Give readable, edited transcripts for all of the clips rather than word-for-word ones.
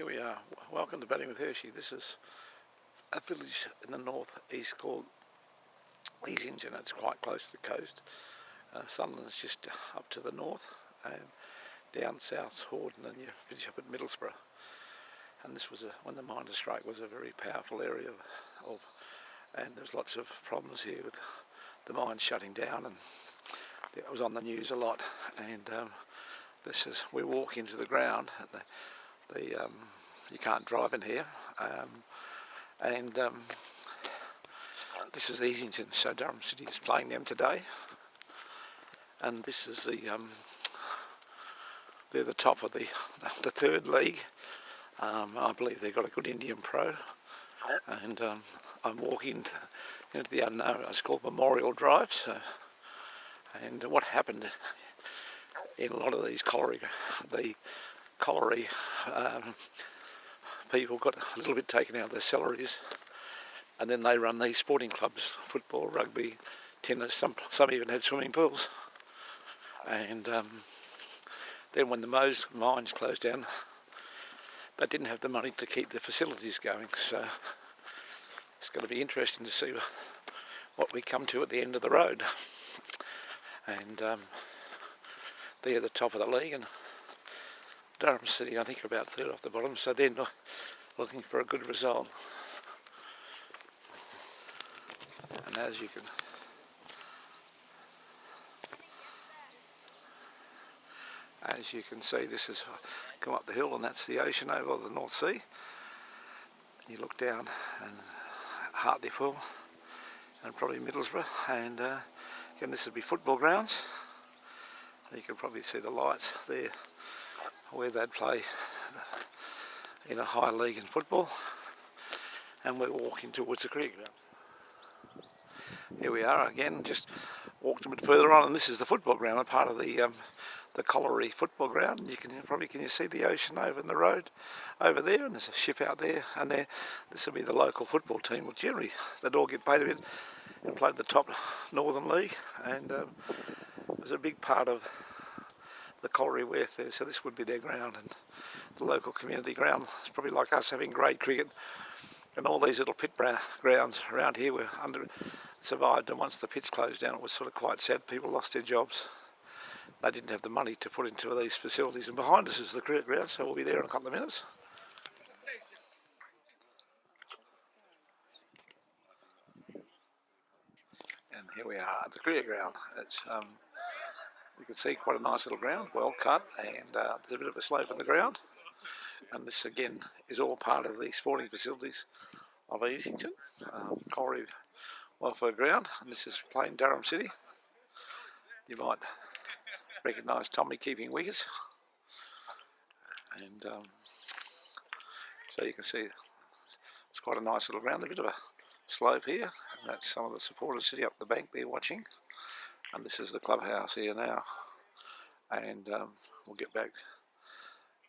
Here we are. Welcome to Batting with Hirschy. This is a village in the north-east called Easington. It's quite close to the coast. Sunderland's just up to the north, and down south Horde, and then you finish up at Middlesbrough. And this was when the miners' strike was a very powerful area and there's lots of problems here with the mines shutting down, and it was on the news a lot. And we walk into the ground. You can't drive in here, this is Easington, so Durham City is playing them today, and this is they're the top of the third league. I believe they've got a good Indian pro, and I'm walking into the unknown. It's called Memorial Drive. And what happened in a lot of these Colliery people got a little bit taken out of their salaries, and then they run these sporting clubs: football, rugby, tennis. Some even had swimming pools. And then when the mines closed down, they didn't have the money to keep the facilities going. So it's going to be interesting to see what we come to at the end of the road. And they're the top of the league, and Durham City, I think, are about third off the bottom, so they're not looking for a good result. And as you can see, this has come up the hill, and that's the ocean over the North Sea. You look down, and Hartlepool, and probably Middlesbrough, and again, this would be football grounds. You can probably see the lights there where they'd play in a high league in football, and we're walking towards the cricket ground. Here we are again, just walked a bit further on, and this is the football ground, a part of the Colliery football ground. You can you see the ocean over in the road over there, and there's a ship out there, and this will be the local football team. Well, generally they'd all get paid a bit and played the top Northern League, and it was a big part of the Colliery welfare. So this would be their ground, and the local community ground. It's probably like us having grade cricket, and all these little pit grounds around here were survived, and once the pits closed down, it was sort of quite sad. People lost their jobs. They didn't have the money to put into these facilities, and behind us is the cricket ground, so we'll be there in a couple of minutes. And here we are at the cricket ground. It's you can see quite a nice little ground, well cut, and there's a bit of a slope in the ground. And this again is all part of the sporting facilities of Easington, Colliery Welfare Ground, and this is playing Durham City. You might recognise Tommy keeping wickets, and so you can see it's quite a nice little ground, a bit of a slope here, and that's some of the supporters sitting up the bank there watching. And this is the clubhouse here now, and we'll get back.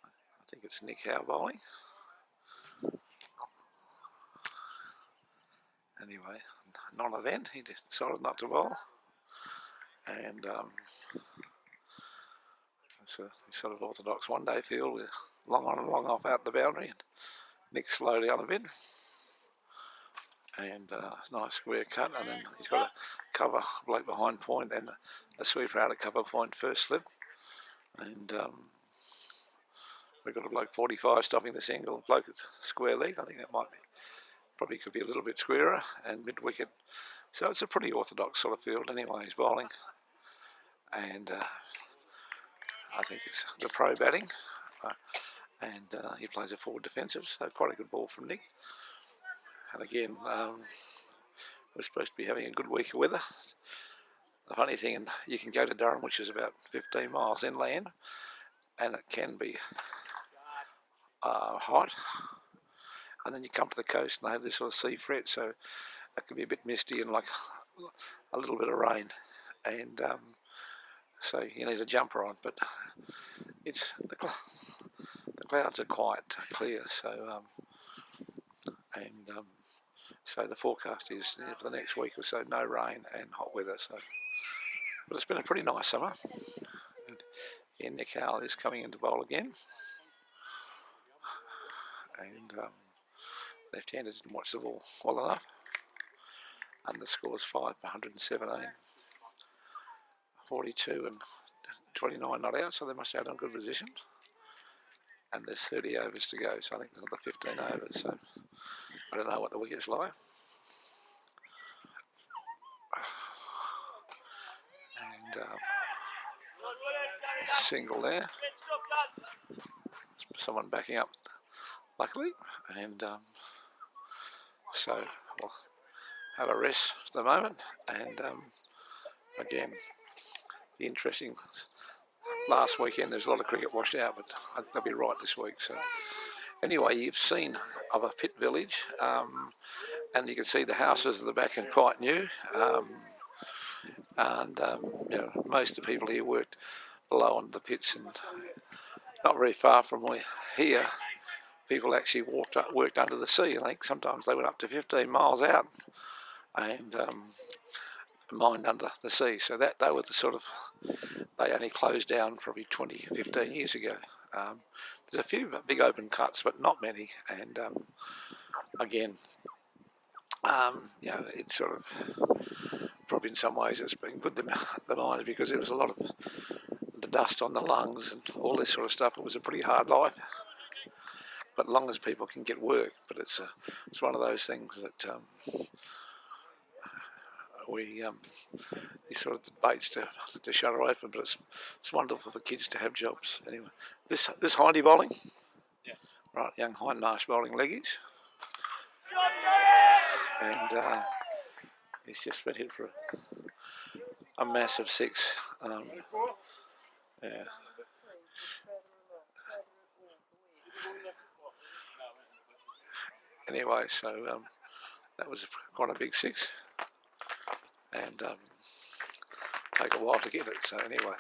I think it's Nick Howe bowling. Anyway, non-event, he decided not to bowl, and it's a sort of orthodox one-day field with long on and long off out the boundary, and Nick slowed down a bit, and nice square cut, and then he's got a cover bloke behind point and a sweeper out of cover point first slip, and we've got a bloke 45 stopping the single, bloke at square leg. I think that probably could be a little bit squarer, and mid wicket. So it's a pretty orthodox sort of field anyway. He's bowling, and I think it's the pro batting, and he plays a forward defensive, so quite a good ball from Nick. And again, we're supposed to be having a good week of weather. The funny thing, and you can go to Durham, which is about 15 miles inland, and it can be hot, and then you come to the coast and they have this sort of sea fret, so it can be a bit misty and like a little bit of rain, and so you need a jumper on, but it's the clouds are quite clear, so so the forecast is for the next week or so no rain and hot weather. So, but it's been a pretty nice summer. And Nick Howe is coming into bowl again. and left-handers didn't watch the ball well enough. And the score's 5 for 117, 42 and 29 not out, so they must have had a good position. And there's 30 overs to go, so I think there's another 15 overs, so I don't know what the wicket's like. And single there. Someone backing up, luckily, and so we'll have a rest for the moment. And again, the interesting last weekend there's a lot of cricket washed out, but I think they'll be right this week. So anyway, you've seen of a fit village, and you can see the houses at the back are quite new. You know, most of the people here worked below on the pits, and not very far from here, people actually worked under the sea. I think sometimes they went up to 15 miles out and mined under the sea. So that they were the sort of, they only closed down probably 20, 15 years ago. There's a few big open cuts, but not many. And again, you know, it's sort of, probably in some ways it's been good, the mines, because there was a lot of the dust on the lungs and all this sort of stuff. It was a pretty hard life, but as long as people can get work. But it's one of those things that these sort of debates to shut her open, but it's wonderful for kids to have jobs. Anyway, this Hindy bowling, yeah, right, young Hindmarsh bowling leggies, and he's just been hit for a massive 6. Yeah. Anyway, so that was quite a big 6, and take a while to get it. So anyway.